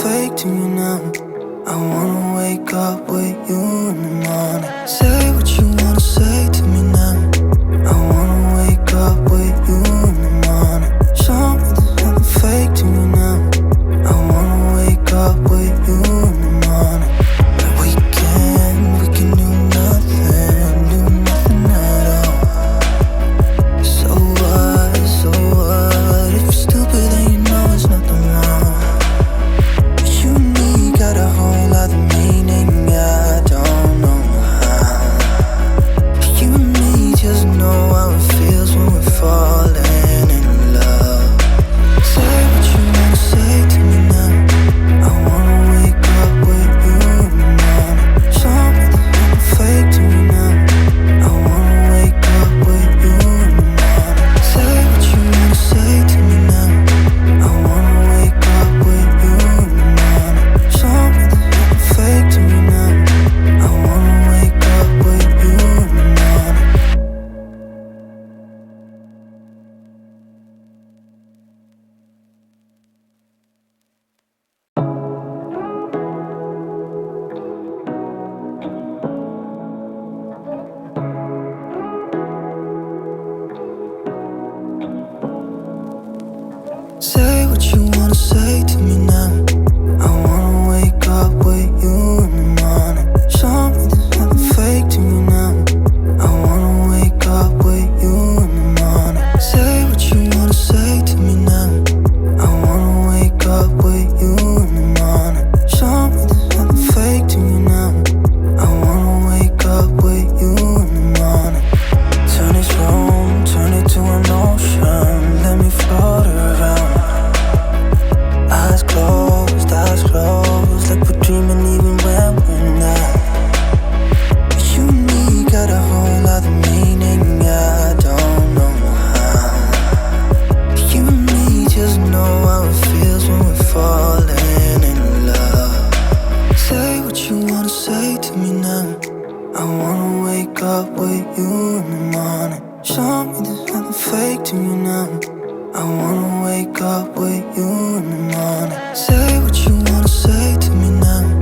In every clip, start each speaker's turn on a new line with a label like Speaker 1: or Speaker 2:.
Speaker 1: Fake to me now. I wanna wake up with you in the morning. wake up with you in the morning. Say what you wanna say to me now.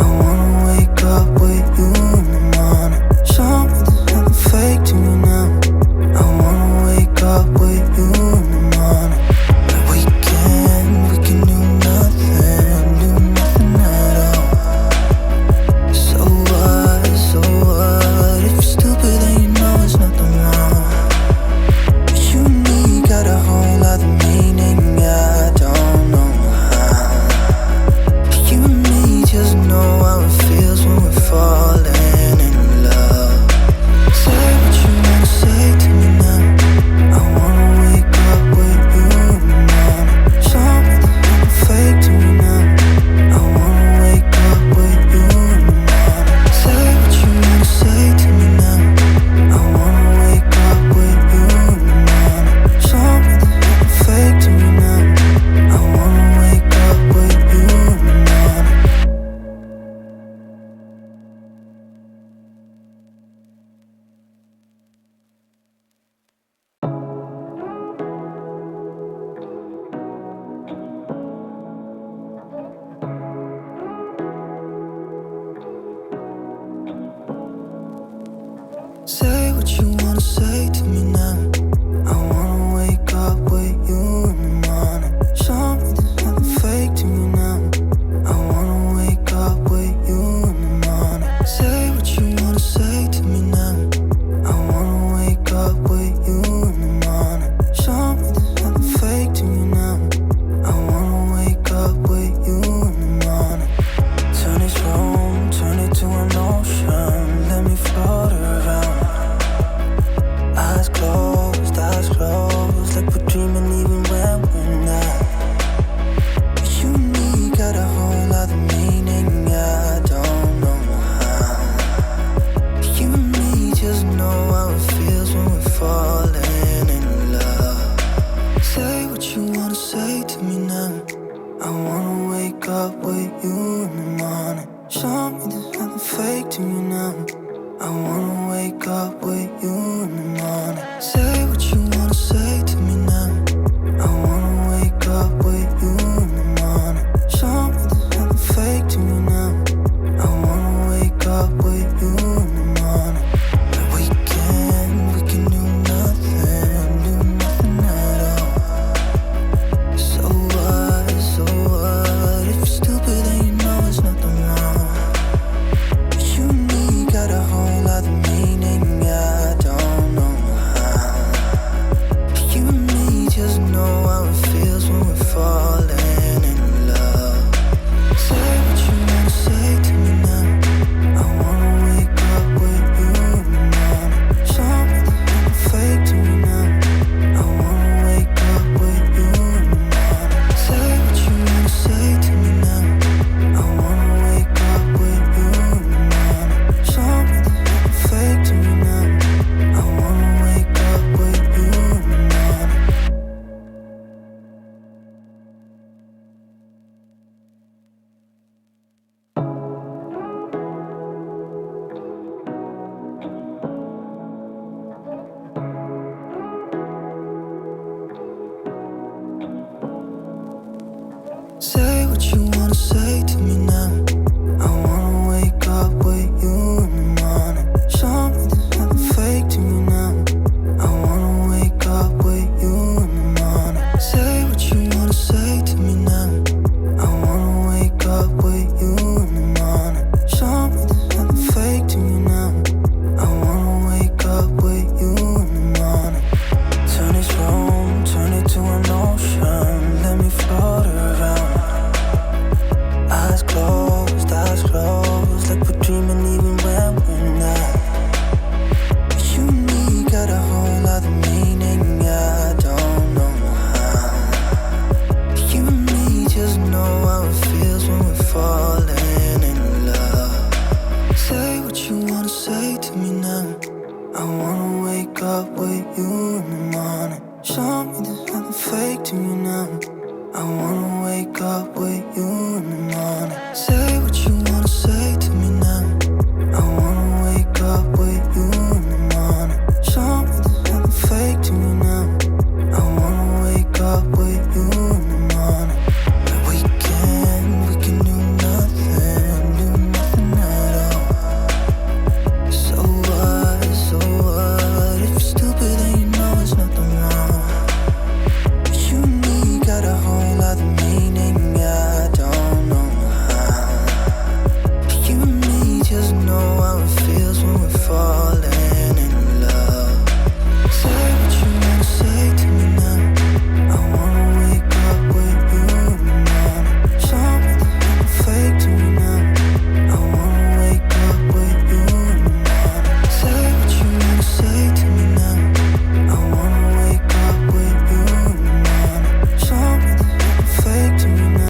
Speaker 1: I wanna wake up with you in the morning. Show me there's nothing fake to me now. I wanna wake up with you in the morning. But we can do nothing at all. So what, if you're stupid then you know it's nothing wrong. You and me got a whole other meaning, I don't know how. You and me just know how it feels when we're falling in love. Say what you wanna say to me now. I wanna wake up with you in the morning. Show me there's nothing fake to me now. I wanna wake up with you in the morning. Say what you wanna say to me now. I wanna wake up with you in the morning. Show me there's nothing fake to me now. I wanna wake up with you in the morning. Say what you wanna say to me now. I wanna wake up with you in the morning. Show me there's nothing fake to me now. I wanna wake up with you in the morning. Say what you wanna say to me now. I wanna wake up with you in the morning. Show me there's nothing fake to me now. I wanna wake up with you in the morning. Turn this room, turn it to an ocean. Let me float around. Eyes closed, like we're dreaming even when we're not. You and me got a whole other meaning, I don't know how. You and me just know how it feels when we're falling in love. Say what you wanna say to me now. I wanna wake up with you in the morning. Show me there's nothing fake to me now. I wanna wake up with you in the morning. Say what you wanna say to me now. I wanna wake up with you in the morning. Show me there's nothing fake to me now. I wanna wake up with you in the morning. But we can do nothing at all. So what, if you're stupid then you know it's nothing wrong. You and me got a whole other meaning, I don't know how. You and me just know how it feels when we're falling in love. Say what you wanna say to me now. I wanna wake up with you in the morning. Show me there's nothing fake to me now. I wanna wake up with you in the morning. Say what you wanna say to me now. I wanna wake up with you in the morning. Show me there's nothing fake to me now. I wanna wake up with you in the morning. Say what you wanna say to me now. I wanna wake up with you in the morning. Show me there's nothing fake to me now. I wanna wake up with you in the morning. Say what you wanna say to me now. I wanna wake up with you in the morning. Show me there's nothing fake to me now. I wanna wake up with you in the morning. Turn this room, turn it to an ocean. Let me float around. Eyes closed, like we're dreaming even when we're not. You and me got a whole other meaning, I don't know how. You and me just know how it feels when we're falling in love. Say what you wanna say to me now. I wanna wake up with you in the morning. Show me there's nothing fake to me now. I wanna wake up with you in the morning. Say what you wanna say to me now. I wanna wake up with you in the morning. Show me there's nothing fake to me now. I wanna wake up with you you in the morning.